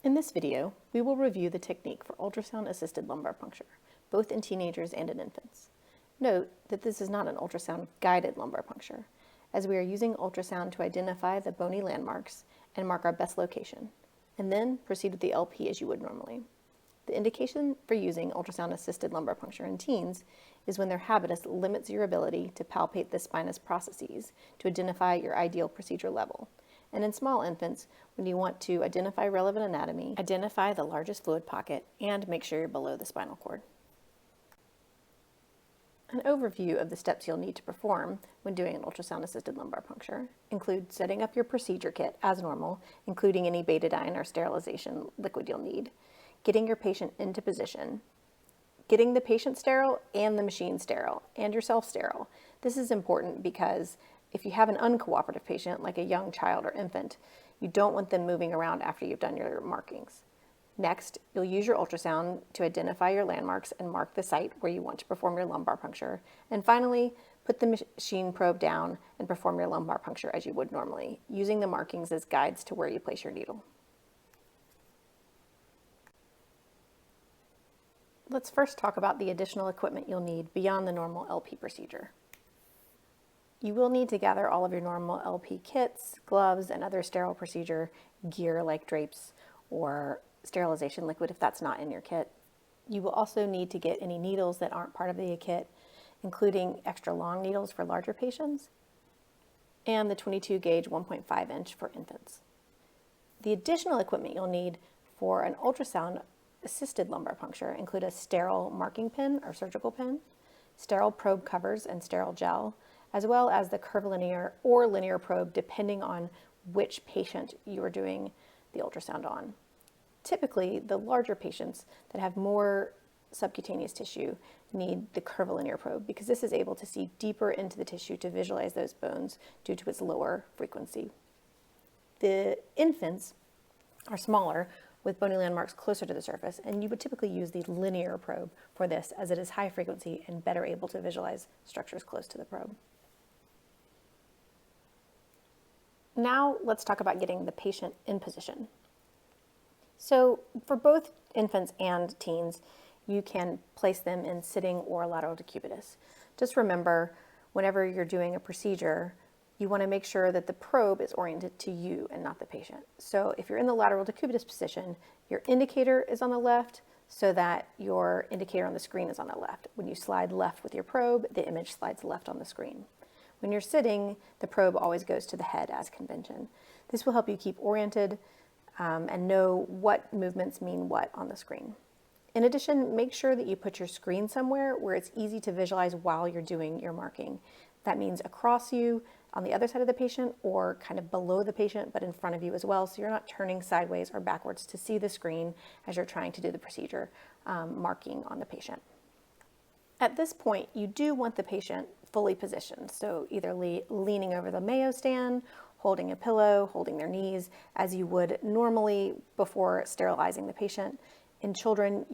In this video, we will review the technique for ultrasound-assisted lumbar puncture, both in teenagers and in infants. Note that this is not an ultrasound-guided lumbar puncture, as we are using ultrasound to identify the bony landmarks and mark our best location, and then proceed with the LP as you would normally. The indication for using ultrasound-assisted lumbar puncture in teens is when their habitus limits your ability to palpate the spinous processes to identify your ideal procedure level. And in small infants, when you want to identify relevant anatomy, identify the largest fluid pocket, and make sure you're below the spinal cord. An overview of the steps you'll need to perform when doing an ultrasound-assisted lumbar puncture include setting up your procedure kit as normal, including any betadine or sterilization liquid you'll need, getting your patient into position, getting the patient sterile and the machine sterile, and yourself sterile. This is important because if you have an uncooperative patient, like a young child or infant, you don't want them moving around after you've done your markings. Next, you'll use your ultrasound to identify your landmarks and mark the site where you want to perform your lumbar puncture. And finally, put the machine probe down and perform your lumbar puncture as you would normally, using the markings as guides to where you place your needle. Let's first talk about the additional equipment you'll need beyond the normal LP procedure. You will need to gather all of your normal LP kits, gloves, and other sterile procedure gear like drapes or sterilization liquid if that's not in your kit. You will also need to get any needles that aren't part of the kit, including extra long needles for larger patients, and the 22 gauge 1.5 inch for infants. The additional equipment you'll need for an ultrasound-assisted lumbar puncture include a sterile marking pin or surgical pin, sterile probe covers and sterile gel, as well as the curvilinear or linear probe depending on which patient you are doing the ultrasound on. Typically, the larger patients that have more subcutaneous tissue need the curvilinear probe because this is able to see deeper into the tissue to visualize those bones due to its lower frequency. The infants are smaller with bony landmarks closer to the surface, and you would typically use the linear probe for this as it is high frequency and better able to visualize structures close to the probe. Now let's talk about getting the patient in position. So for both infants and teens, you can place them in sitting or lateral decubitus. Just remember, whenever you're doing a procedure, you want to make sure that the probe is oriented to you and not the patient. So if you're in the lateral decubitus position, your indicator is on the left so that your indicator on the screen is on the left. When you slide left with your probe, the image slides left on the screen. When you're sitting, the probe always goes to the head as convention. This will help you keep oriented and know what movements mean what on the screen. In addition, make sure that you put your screen somewhere where it's easy to visualize while you're doing your marking. That means across you, on the other side of the patient, or kind of below the patient, but in front of you as well, so you're not turning sideways or backwards to see the screen as you're trying to do the procedure, marking on the patient. At this point, you do want the patient fully positioned, so either leaning over the Mayo stand, holding a pillow, holding their knees, as you would normally before sterilizing the patient. In children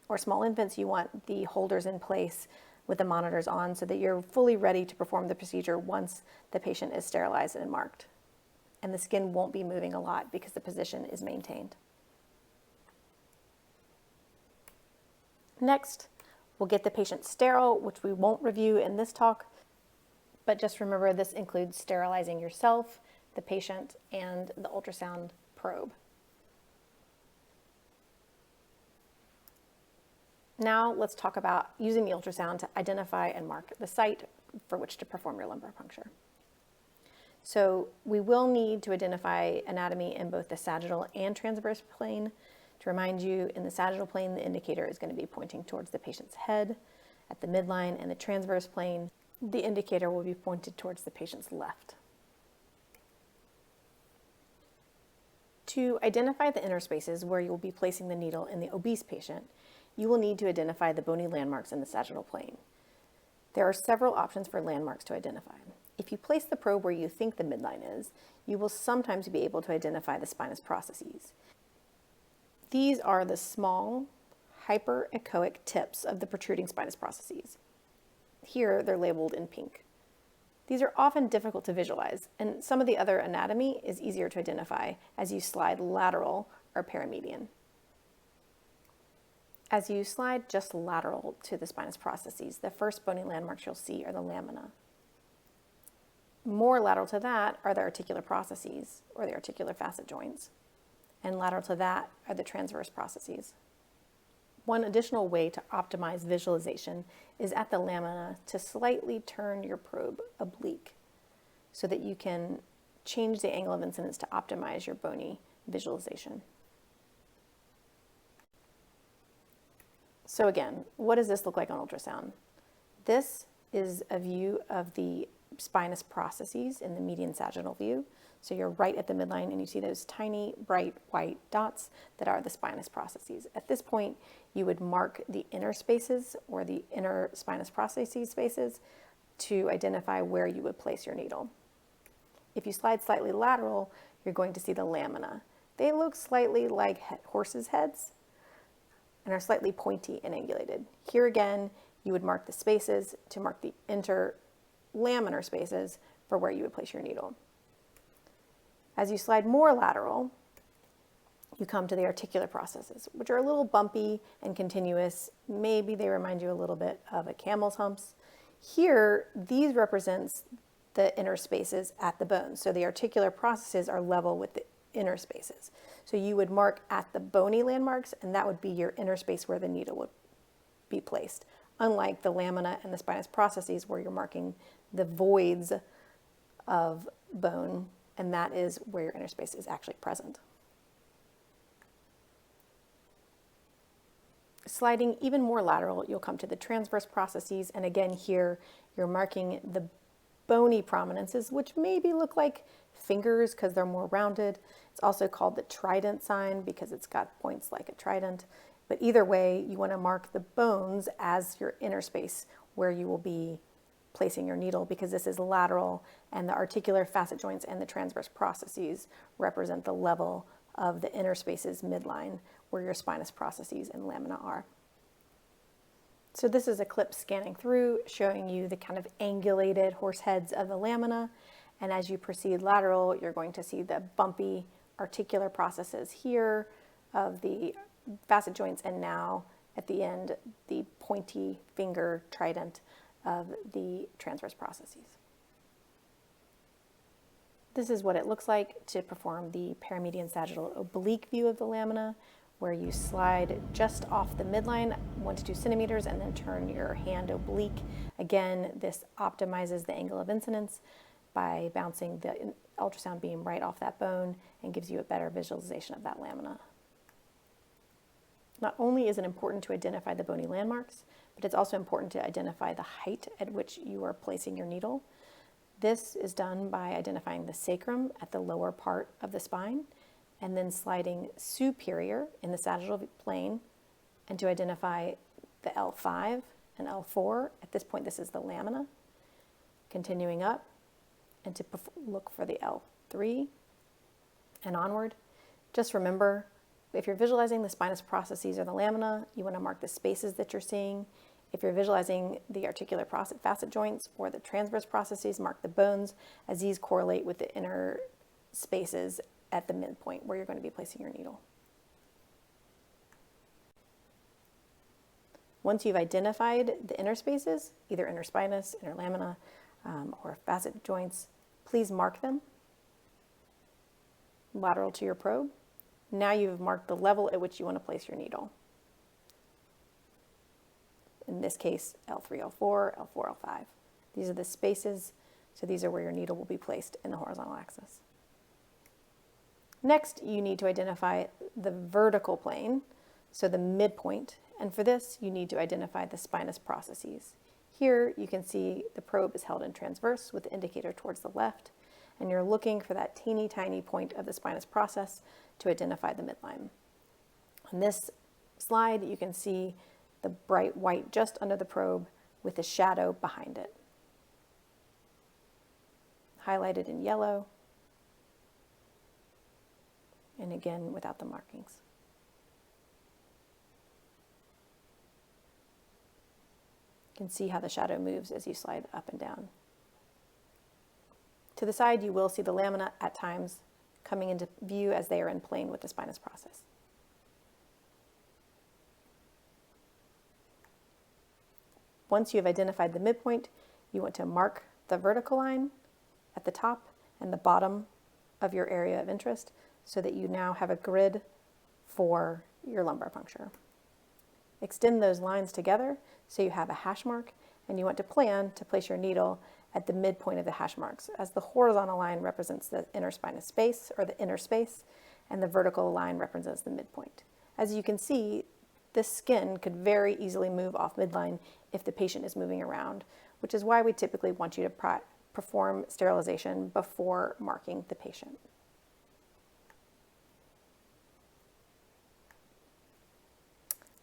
or small infants, you want the holders in place with the monitors on so that you're fully ready to perform the procedure once the patient is sterilized and marked. And the skin won't be moving a lot because the position is maintained. Next, we'll get the patient sterile, which we won't review in this talk, but just remember this includes sterilizing yourself, the patient, and the ultrasound probe. Now let's talk about using the ultrasound to identify and mark the site for which to perform your lumbar puncture. So we will need to identify anatomy in both the sagittal and transverse plane. To remind you, in the sagittal plane, the indicator is going to be pointing towards the patient's head. At the midline and the transverse plane, the indicator will be pointed towards the patient's left. To identify the interspaces where you will be placing the needle in the obese patient, you will need to identify the bony landmarks in the sagittal plane. There are several options for landmarks to identify. If you place the probe where you think the midline is, you will sometimes be able to identify the spinous processes. These are the small, hyperechoic tips of the protruding spinous processes. Here, they're labeled in pink. These are often difficult to visualize, and some of the other anatomy is easier to identify as you slide lateral are perimedian. As you slide just lateral to the spinous processes, the first bony landmarks you'll see are the lamina. More lateral to that are the articular processes, or the articular facet joints, and lateral to that are the transverse processes. One additional way to optimize visualization is at the lamina to slightly turn your probe oblique so that you can change the angle of incidence to optimize your bony visualization. So again, what does this look like on ultrasound? This is a view of the spinous processes in the median sagittal view. So you're right at the midline and you see those tiny bright white dots that are the spinous processes. At this point, you would mark the inner spaces or the inner spinous processes spaces to identify where you would place your needle. If you slide slightly lateral, you're going to see the lamina. They look slightly like horses' heads and are slightly pointy and angulated. Here again, you would mark the spaces to mark the interlaminar spaces for where you would place your needle. As you slide more lateral, you come to the articular processes, which are a little bumpy and continuous. Maybe they remind you a little bit of a camel's humps. Here, these represents the inner spaces at the bone. So the articular processes are level with the inner spaces. So you would mark at the bony landmarks, and that would be your inner space where the needle would be placed. Unlike the lamina and the spinous processes where you're marking the voids of bone, and that is where your inner space is actually present. Sliding even more lateral, you'll come to the transverse processes, and again here, you're marking the bony prominences, which maybe look like fingers because they're more rounded. It's also called the trident sign because it's got points like a trident. But either way, you want to mark the bones as your inner space where you will be placing your needle, because this is lateral and the articular facet joints and the transverse processes represent the level of the inner spaces midline where your spinous processes and lamina are. So this is a clip scanning through showing you the kind of angulated horse heads of the lamina, and as you proceed lateral, you're going to see the bumpy articular processes here of the facet joints, and now at the end, the pointy finger trident of the transverse processes. This is what it looks like to perform the perimedian sagittal oblique view of the lamina, where you slide just off the midline 1 to 2 centimeters and then turn your hand oblique. Again, this optimizes the angle of incidence by bouncing the ultrasound beam right off that bone and gives you a better visualization of that lamina. Not only is it important to identify the bony landmarks, but it's also important to identify the height at which you are placing your needle. This is done by identifying the sacrum at the lower part of the spine and then sliding superior in the sagittal plane, and to identify the L5 and L4. At this point, this is the lamina. Continuing up, and to look for the L3 and onward. Just remember, if you're visualizing the spinous processes or the lamina, you want to mark the spaces that you're seeing. If you're visualizing the articular facet joints or the transverse processes, mark the bones, as these correlate with the inner spaces at the midpoint where you're going to be placing your needle. Once you've identified the inner spaces, either inner spinous, inner lamina, or facet joints, please mark them lateral to your probe. Now you've marked the level at which you want to place your needle. In this case, L3, L4, L4, L5. These are the spaces, so these are where your needle will be placed in the horizontal axis. Next, you need to identify the vertical plane, so the midpoint, and for this, you need to identify the spinous processes. Here, you can see the probe is held in transverse with the indicator towards the left, and you're looking for that teeny tiny point of the spinous process to identify the midline. On this slide, you can see the bright white just under the probe with the shadow behind it, highlighted in yellow, and again without the markings. You can see how the shadow moves as you slide up and down. To the side, you will see the lamina at times coming into view as they are in plane with the spinous process. Once you have identified the midpoint, you want to mark the vertical line at the top and the bottom of your area of interest so that you now have a grid for your lumbar puncture. Extend those lines together so you have a hash mark, and you want to plan to place your needle at the midpoint of the hash marks, as the horizontal line represents the inner spinous space or the inner space, and the vertical line represents the midpoint. As you can see, this skin could very easily move off midline if the patient is moving around, which is why we typically want you to perform sterilization before marking the patient.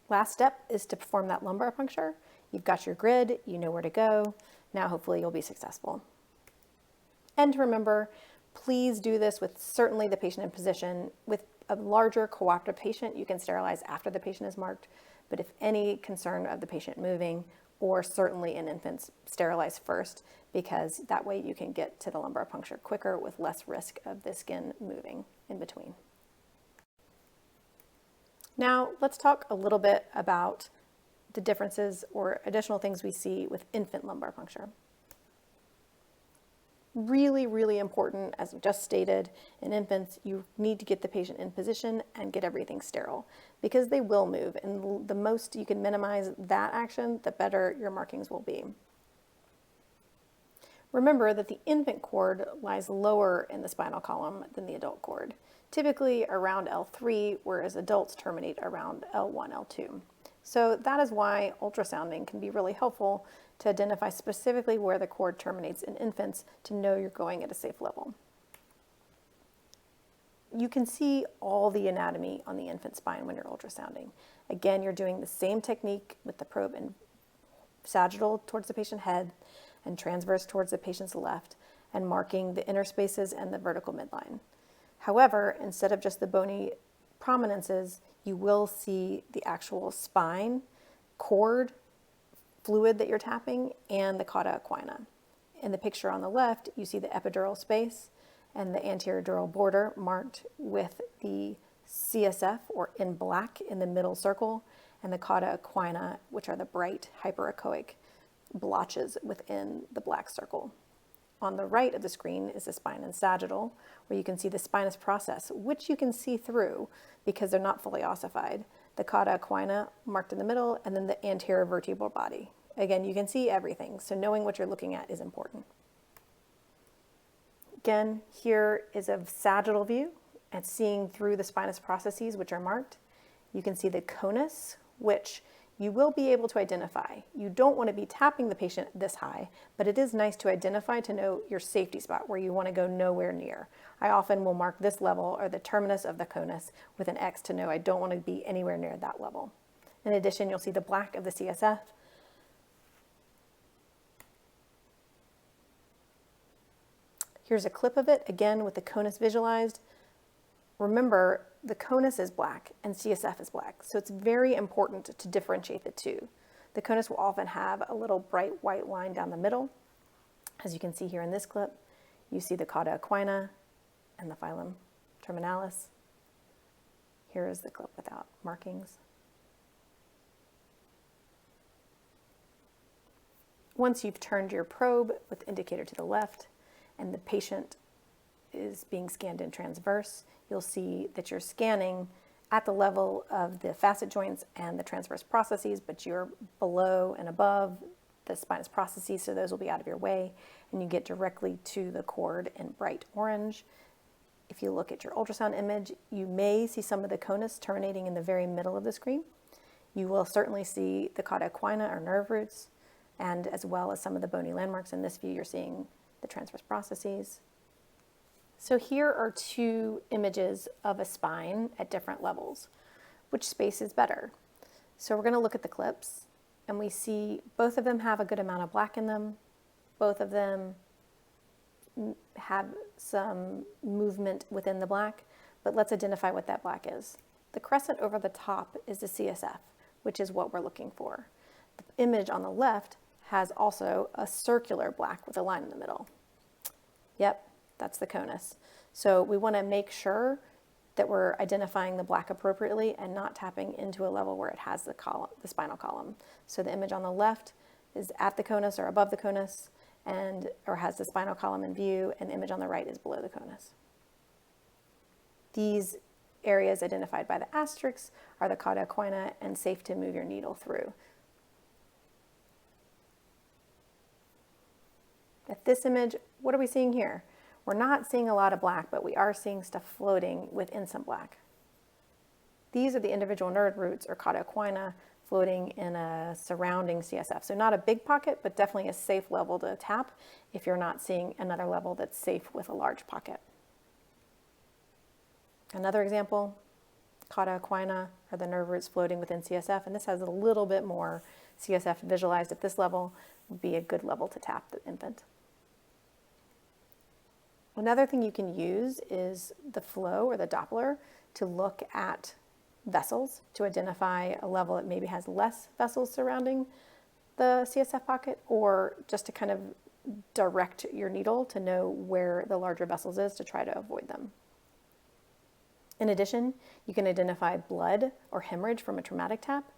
Last step is to perform that lumbar puncture. You've got your grid, you know where to go. Now hopefully you'll be successful. And remember, please do this with certainly the patient in position. With a larger cooperative patient, you can sterilize after the patient is marked, but if any concern of the patient moving, or certainly in infants, sterilize first, because that way you can get to the lumbar puncture quicker with less risk of the skin moving in between. Now let's talk a little bit about the differences or additional things we see with infant lumbar puncture. Really, really important, as just stated, in infants, you need to get the patient in position and get everything sterile because they will move, and the most you can minimize that action, the better your markings will be. Remember that the infant cord lies lower in the spinal column than the adult cord, typically around L3, whereas adults terminate around L1, L2. So that is why ultrasounding can be really helpful to identify specifically where the cord terminates in infants to know you're going at a safe level. You can see all the anatomy on the infant spine when you're ultrasounding. Again, you're doing the same technique with the probe in sagittal towards the patient head and transverse towards the patient's left, and marking the inner spaces and the vertical midline. However, instead of just the bony prominences, you will see the actual spine, cord, fluid that you're tapping, and the cauda equina. In the picture on the left, you see the epidural space and the anterior dural border marked with the CSF, or in black in the middle circle, and the cauda equina, which are the bright hyperechoic blotches within the black circle. On the right of the screen is the spine and sagittal, where you can see the spinous process, which you can see through because they're not fully ossified. The cauda equina marked in the middle, and then the anterior vertebral body. Again, you can see everything, so knowing what you're looking at is important. Again, here is a sagittal view and seeing through the spinous processes which are marked. You can see the conus, which you will be able to identify. You don't want to be tapping the patient this high, but it is nice to identify to know your safety spot where you want to go nowhere near. I often will mark this level or the terminus of the conus with an X to know I don't want to be anywhere near that level. In addition, you'll see the black of the CSF. Here's a clip of it, again with the conus visualized. Remember, the conus is black and CSF is black, so it's very important to differentiate the two. The conus will often have a little bright white line down the middle. As you can see here in this clip, you see the cauda equina and the filum terminalis. Here is the clip without markings. Once you've turned your probe with the indicator to the left and the patient is being scanned in transverse, you'll see that you're scanning at the level of the facet joints and the transverse processes, but you're below and above the spinous processes, so those will be out of your way, and you get directly to the cord in bright orange. If you look at your ultrasound image, you may see some of the conus terminating in the very middle of the screen. You will certainly see the cauda equina or nerve roots, and as well as some of the bony landmarks. In this view, you're seeing the transverse processes. So here are two images of a spine at different levels. Which space is better? So we're going to look at the clips, and we see both of them have a good amount of black in them. Both of them have some movement within the black, but let's identify what that black is. The crescent over the top is the CSF, which is what we're looking for. The image on the left has also a circular black with a line in the middle. Yep, that's the conus. So we want to make sure that we're identifying the black appropriately and not tapping into a level where it has the spinal column. So the image on the left is at the conus or above the conus, or has the spinal column in view, and the image on the right is below the conus. These areas identified by the asterisks are the cauda equina and safe to move your needle through. At this image, what are we seeing here? We're not seeing a lot of black, but we are seeing stuff floating within some black. These are the individual nerve roots or cauda equina floating in a surrounding CSF. So not a big pocket, but definitely a safe level to tap if you're not seeing another level that's safe with a large pocket. Another example, cauda equina are the nerve roots floating within CSF, and this has a little bit more CSF visualized at this level, would be a good level to tap the infant. Another thing you can use is the flow or the Doppler to look at vessels to identify a level that maybe has less vessels surrounding the CSF pocket, or just to kind of direct your needle to know where the larger vessels is to try to avoid them. In addition, you can identify blood or hemorrhage from a traumatic tap.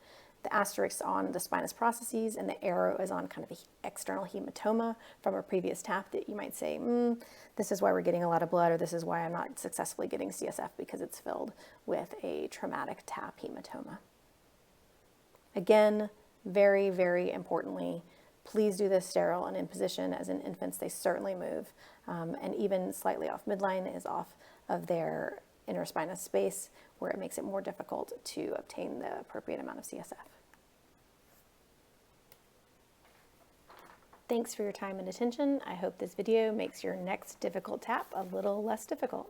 The asterisk on the spinous processes and the arrow is on kind of an external hematoma from a previous tap that you might say, this is why we're getting a lot of blood, or this is why I'm not successfully getting CSF, because it's filled with a traumatic tap hematoma. Again, very, very importantly, please do this sterile and in position, as in infants they certainly move, and even slightly off midline is off of their interspinous space, where it makes it more difficult to obtain the appropriate amount of CSF. Thanks for your time and attention. I hope this video makes your next difficult tap a little less difficult.